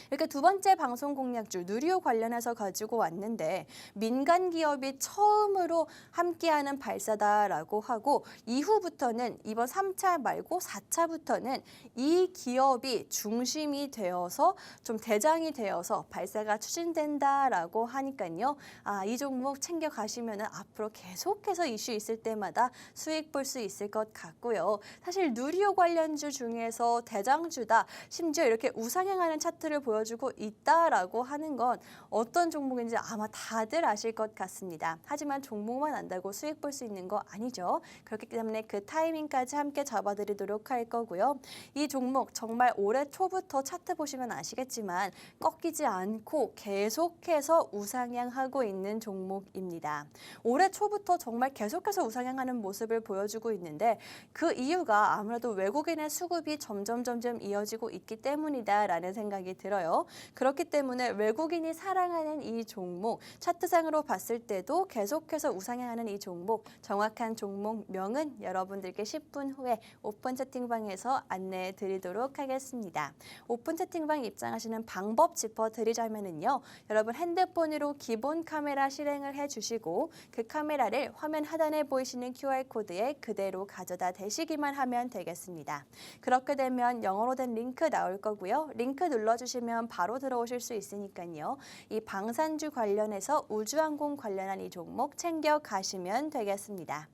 이렇게 두 번째 방송 공략주 누리호 관련해서 가지고 왔는데 민간 기업이 처음으로 함께하는 발사다라고 하고 이후부터는 이번 3차 말고 4차부터는 이 기업이 중심이 되어서 좀 대장이 되어서 발사가 추진된다라고 하니까요. 이 종목 챙겨가시면 앞으로 계속해서 이슈 있을 때마다 수익 볼 수 있을 것 같고요. 사실 누리호 관련주 중에서 대장주다 심지어 이렇게 우상향하는 차트를 모습을 보여주고 있다라고 하는 건 어떤 종목인지 아마 다들 아실 것 같습니다. 하지만 종목만 안다고 수익 볼 수 있는 거 아니죠. 그렇기 때문에 그 타이밍까지 함께 잡아드리도록 할 거고요. 이 종목 정말 올해 초부터 차트 보시면 아시겠지만 꺾이지 않고 계속해서 우상향하고 있는 종목입니다. 올해 초부터 정말 계속해서 우상향하는 모습을 보여주고 있는데 그 이유가 아무래도 외국인의 수급이 점점 이어지고 있기 때문이다라는 생각이 들어요. 그렇기 때문에 외국인이 사랑하는 이 종목, 차트상으로 봤을 때도 계속해서 우상향하는 이 종목, 정확한 종목명은 여러분들께 10분 후에 오픈 채팅방에서 안내해 드리도록 하겠습니다. 오픈 채팅방 입장하시는 방법 짚어드리자면요. 여러분 핸드폰으로 기본 카메라 실행을 해주시고 그 카메라를 화면 하단에 보이시는 QR코드에 그대로 가져다 대시기만 하면 되겠습니다. 그렇게 되면 영어로 된 링크 나올 거고요. 링크 눌러주시면 바로 들어오실 수 있으니까요. 이 방산주 관련해서 우주항공 관련한 이 종목 챙겨 가시면 되겠습니다.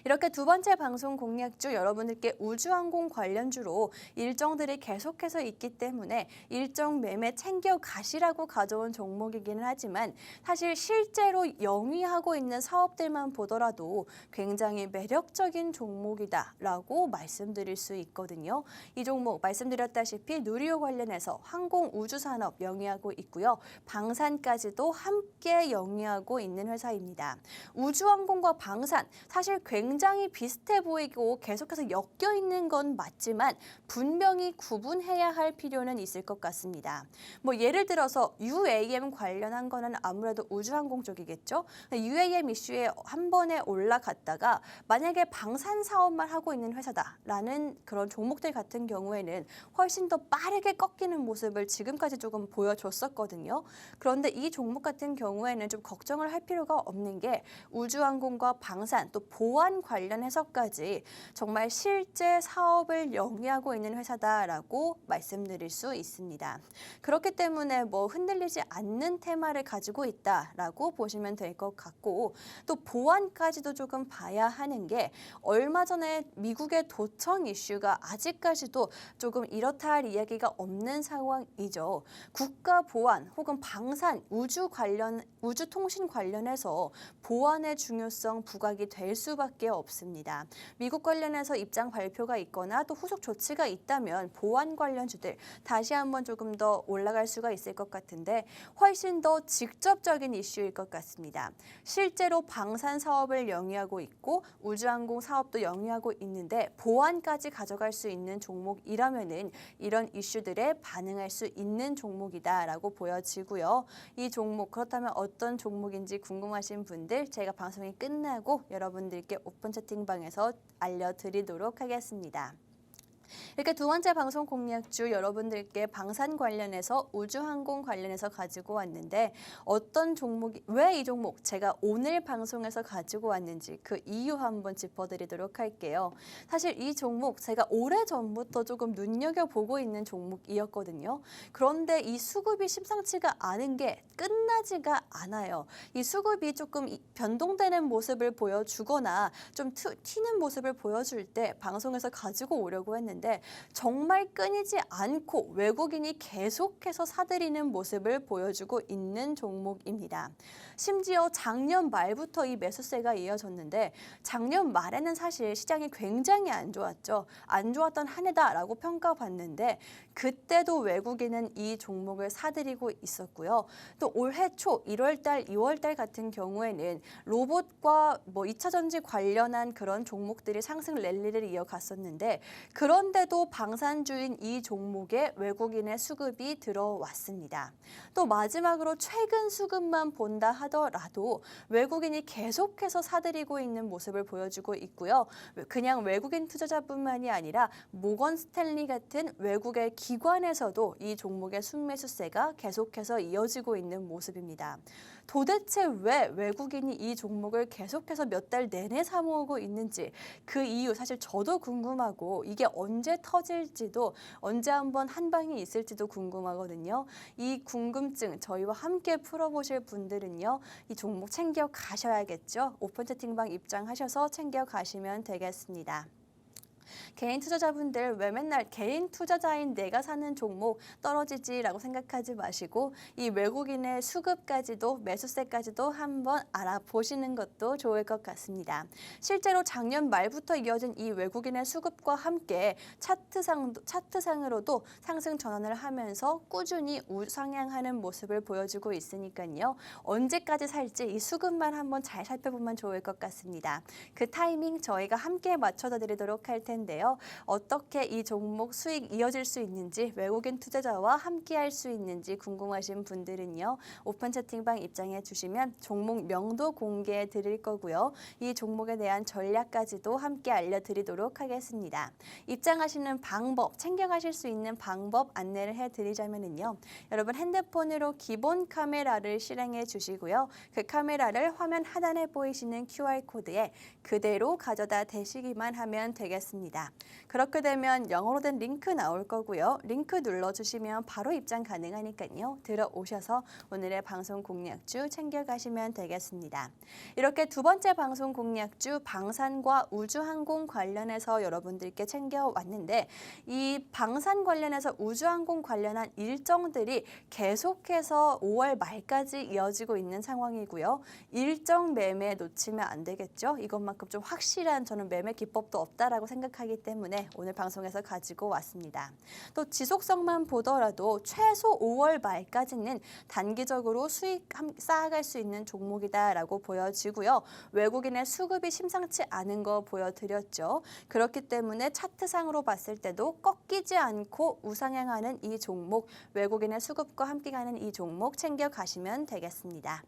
이렇게 두 번째 방송 공략주 여러분들께 우주항공 관련주로 일정들이 계속해서 있기 때문에 일정 매매 챙겨 가시라고 가져온 종목이기는 하지만 사실 실제로 영위하고 있는 사업들만 보더라도 굉장히 매력적인 종목이다라고 말씀드릴 수 있거든요. 이 종목 말씀드렸다시피 누리호 관련해서 항공 우주산업 영위하고 있고요. 방산까지도 함께 영위하고 있는 회사입니다. 우주항공과 방산 사실 굉장히 비슷해 보이고 계속해서 엮여 있는 건 맞지만 분명히 구분해야 할 필요는 있을 것 같습니다. 뭐 예를 들어서 UAM 관련한 거는 아무래도 우주항공 쪽이겠죠. UAM 이슈에 한 번에 올라갔다가 만약에 방산 사업만 하고 있는 회사다라는 그런 종목들 같은 경우에는 훨씬 더 빠르게 꺾이는 모습을 지금까지 조금 보여줬었거든요. 그런데 이 종목 같은 경우에는 좀 걱정을 할 필요가 없는 게 우주항공과 방산 또 보안 관련해서까지 정말 실제 사업을 영위하고 있는 회사다라고 말씀드릴 수 있습니다. 그렇기 때문에 뭐 흔들리지 않는 테마를 가지고 있다라고 보시면 될 것 같고 또 보안까지도 조금 봐야 하는 게 얼마 전에 미국의 도청 이슈가 아직까지도 조금 이렇다 할 이야기가 없는 상황이죠. 국가 보안 혹은 방산, 우주 통신 관련해서 보안의 중요성 부각이 될 수밖에 없습니다. 미국 관련해서 입장 발표가 있거나 또 후속 조치가 있다면 보안 관련주들 다시 한번 조금 더 올라갈 수가 있을 것 같은데 훨씬 더 직접적인 이슈일 것 같습니다. 실제로 방산 사업을 영위하고 있고 우주항공 사업도 영위하고 있는데 보안까지 가져갈 수 있는 종목이라면은 이런 이슈들에 반응할 수 있는 종목이다라고 보여지고요. 이 종목 그렇다면 어떤 종목인지 궁금하신 분들 제가 방송이 끝나고 여러분들께 오픈 채팅방에서 알려드리도록 하겠습니다. 이렇게 두 번째 방송 공략주 여러분들께 방산 관련해서 우주항공 관련해서 가지고 왔는데 어떤 종목이 왜 이 종목 제가 오늘 방송에서 가지고 왔는지 그 이유 한번 짚어드리도록 할게요. 사실 이 종목 제가 오래전부터 조금 눈여겨보고 있는 종목이었거든요. 그런데 이 수급이 심상치가 않은 게 끝나지가 않아요. 이 수급이 조금 변동되는 모습을 보여주거나 좀 튀는 모습을 보여줄 때 방송에서 가지고 오려고 했는데 정말 끊이지 않고 외국인이 계속해서 사들이는 모습을 보여주고 있는 종목입니다. 심지어 작년 말부터 이 매수세가 이어졌는데 작년 말에는 사실 시장이 굉장히 안 좋았죠. 안 좋았던 한 해다라고 평가받는데 그때도 외국인은 이 종목을 사들이고 있었고요. 또 올해 초 1월달, 2월달 같은 경우에는 로봇과 뭐 2차 전지 관련한 그런 종목들이 상승 랠리를 이어갔었는데 그런데도 방산주인 이 종목에 외국인의 수급이 들어왔습니다. 또 마지막으로 최근 수급만 본다 하더라도 외국인이 계속해서 사들이고 있는 모습을 보여주고 있고요. 그냥 외국인 투자자뿐만이 아니라 모건 스탠리 같은 외국의 기관에서도 이 종목의 순매수세가 계속해서 이어지고 있는 모습입니다. 도대체 왜 외국인이 이 종목을 계속해서 몇 달 내내 사모으고 있는지 그 이유 사실 저도 궁금하고 이게 언제 터질지도 언제 한번 한 방이 있을지도 궁금하거든요. 이 궁금증 저희와 함께 풀어보실 분들은요. 이 종목 챙겨 가셔야겠죠. 오픈 채팅방 입장하셔서 챙겨 가시면 되겠습니다. 개인 투자자분들 왜 맨날 개인 투자자인 내가 사는 종목 떨어지지라고 생각하지 마시고 이 외국인의 수급까지도 매수세까지도 한번 알아보시는 것도 좋을 것 같습니다. 실제로 작년 말부터 이어진 이 외국인의 수급과 함께 차트상으로도 상승 전환을 하면서 꾸준히 우상향하는 모습을 보여주고 있으니까요. 언제까지 살지 이 수급만 한번 잘 살펴보면 좋을 것 같습니다. 그 타이밍 저희가 함께 맞춰서 드리도록 할 텐데요. 어떻게 이 종목 수익 이어질 수 있는지 외국인 투자자와 함께 할 수 있는지 궁금하신 분들은요. 오픈 채팅방 입장해 주시면 종목 명도 공개해 드릴 거고요. 이 종목에 대한 전략까지도 함께 알려드리도록 하겠습니다. 입장하시는 방법, 챙겨가실 수 있는 방법 안내를 해드리자면요. 여러분 핸드폰으로 기본 카메라를 실행해 주시고요. 그 카메라를 화면 하단에 보이시는 QR코드에 그대로 가져다 대시기만 하면 되겠습니다. 그렇게 되면 영어로 된 링크 나올 거고요. 링크 눌러주시면 바로 입장 가능하니까요. 들어오셔서 오늘의 방송 공략주 챙겨가시면 되겠습니다. 이렇게 두 번째 방송 공략주 방산과 우주항공 관련해서 여러분들께 챙겨왔는데 이 방산 관련해서 우주항공 관련한 일정들이 계속해서 5월 말까지 이어지고 있는 상황이고요. 일정 매매 놓치면 안 되겠죠. 이것만큼 좀 확실한 저는 매매 기법도 없다라고 생각하기 때문에 오늘 방송에서 가지고 왔습니다. 또 지속성만 보더라도 최소 5월 말까지는 단기적으로 수익 쌓아갈 수 있는 종목이다라고 보여지고요. 외국인의 수급이 심상치 않은 거 보여드렸죠. 그렇기 때문에 차트상으로 봤을 때도 꺾이지 않고 우상향하는 이 종목, 외국인의 수급과 함께 가는 이 종목 챙겨가시면 되겠습니다.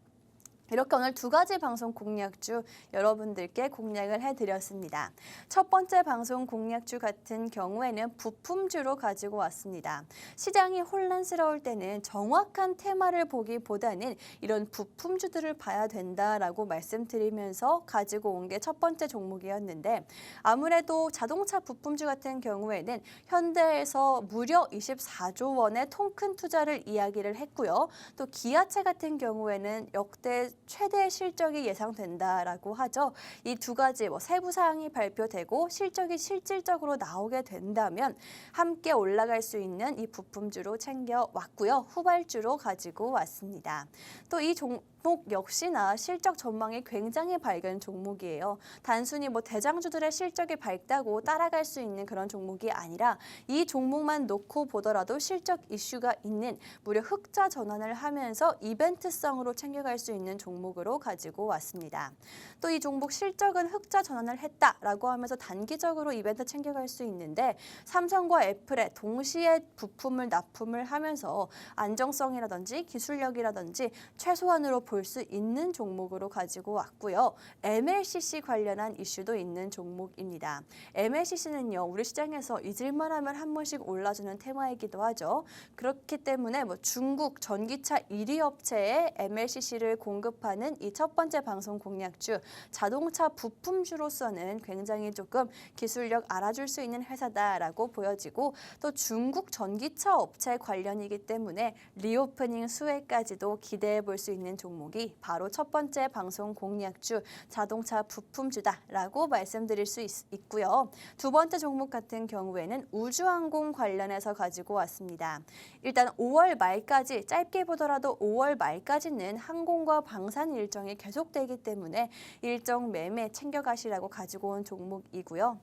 이렇게 오늘 두 가지 방송 공략주 여러분들께 공략을 해드렸습니다. 첫 번째 방송 공략주 같은 경우에는 부품주로 가지고 왔습니다. 시장이 혼란스러울 때는 정확한 테마를 보기보다는 이런 부품주들을 봐야 된다라고 말씀드리면서 가지고 온 게 첫 번째 종목이었는데 아무래도 자동차 부품주 같은 경우에는 현대에서 무려 24조 원의 통큰 투자를 이야기를 했고요. 또 기아차 같은 경우에는 역대 최대 실적이 예상된다라고 하죠. 이 두 가지 세부 사항이 발표되고 실적이 실질적으로 나오게 된다면 함께 올라갈 수 있는 이 부품주로 챙겨왔고요. 후발주로 가지고 왔습니다. 또 이 종목 역시나 실적 전망이 굉장히 밝은 종목이에요. 단순히 대장주들의 실적이 밝다고 따라갈 수 있는 그런 종목이 아니라 이 종목만 놓고 보더라도 실적 이슈가 있는 무려 흑자 전환을 하면서 이벤트성으로 챙겨갈 수 있는 종목으로 가지고 왔습니다. 또 이 종목 실적은 흑자 전환을 했다라고 하면서 단기적으로 이벤트 챙겨갈 수 있는데 삼성과 애플에 동시에 부품을 납품을 하면서 안정성이라든지 기술력이라든지 최소한으로 볼 수 있는 종목으로 가지고 왔고요. MLCC 관련한 이슈도 있는 종목입니다. MLCC는요. 우리 시장에서 잊을만 하면 한 번씩 올라주는 테마이기도 하죠. 그렇기 때문에 중국 전기차 1위 업체에 MLCC를 공급하는 이 첫 번째 방송 공략주 자동차 부품주로서는 굉장히 조금 기술력 알아줄 수 있는 회사다라고 보여지고 또 중국 전기차 업체 관련이기 때문에 리오프닝 수혜까지도 기대해 볼 수 있는 종목이 바로 첫 번째 방송 공략주 자동차 부품주다라고 말씀드릴 수 있고요. 두 번째 종목 같은 경우에는 우주항공 관련해서 가지고 왔습니다. 일단 5월 말까지 짧게 보더라도 5월 말까지는 항공과 방산 일정이 계속되기 때문에 일정 매매 챙겨가시라고 가지고 온 종목이고요.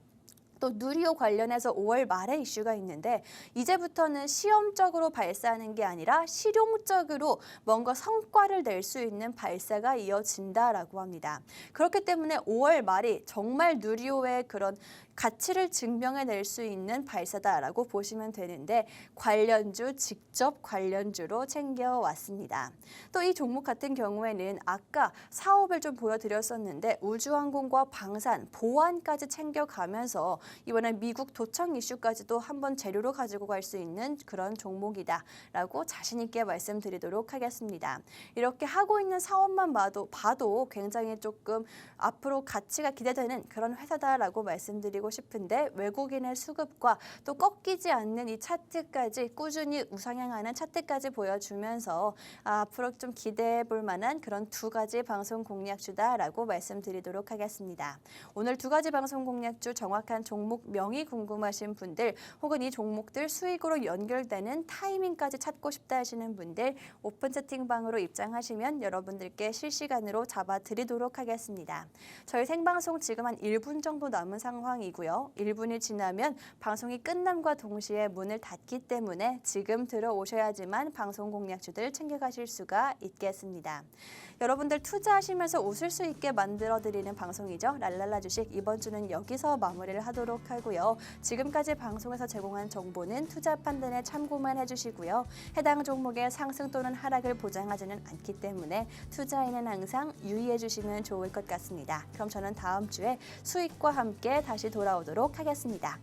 또 누리호 관련해서 5월 말에 이슈가 있는데 이제부터는 시험적으로 발사하는 게 아니라 실용적으로 뭔가 성과를 낼 수 있는 발사가 이어진다라고 합니다. 그렇기 때문에 5월 말이 정말 누리호의 그런 가치를 증명해낼 수 있는 발사다라고 보시면 되는데 관련주, 직접 관련주로 챙겨왔습니다. 또 이 종목 같은 경우에는 아까 사업을 좀 보여드렸었는데 우주항공과 방산, 보안까지 챙겨가면서 이번에 미국 도청 이슈까지도 한번 재료로 가지고 갈 수 있는 그런 종목이다라고 자신 있게 말씀드리도록 하겠습니다. 이렇게 하고 있는 사업만 봐도 굉장히 조금 앞으로 가치가 기대되는 그런 회사다라고 말씀드리고 말씀드리고 싶은데 외국인의 수급과 또 꺾이지 않는 이 차트까지 꾸준히 우상향하는 차트까지 보여주면서 앞으로 좀 기대해 볼 만한 그런 두 가지 방송 공략주다라고 말씀드리도록 하겠습니다. 오늘 두 가지 방송 공략주 정확한 종목명이 궁금하신 분들 혹은 이 종목들 수익으로 연결되는 타이밍까지 찾고 싶다 하시는 분들 오픈 채팅방으로 입장하시면 여러분들께 실시간으로 잡아드리도록 하겠습니다. 저희 생방송 지금 한 1분 정도 남은 상황이고요. 1분이 지나면 방송이 끝남과 동시에 문을 닫기 때문에 지금 들어오셔야지만 방송 공략주들 챙겨가실 수가 있겠습니다. 여러분들 투자하시면서 웃을 수 있게 만들어드리는 방송이죠. 랄랄라 주식 이번 주는 여기서 마무리를 하도록 하고요. 지금까지 방송에서 제공한 정보는 투자 판단에 참고만 해주시고요. 해당 종목의 상승 또는 하락을 보장하지는 않기 때문에 투자에는 항상 유의해 주시면 좋을 것 같습니다. 그럼 저는 다음 주에 수익과 함께 다시 돌아오도록 하겠습니다.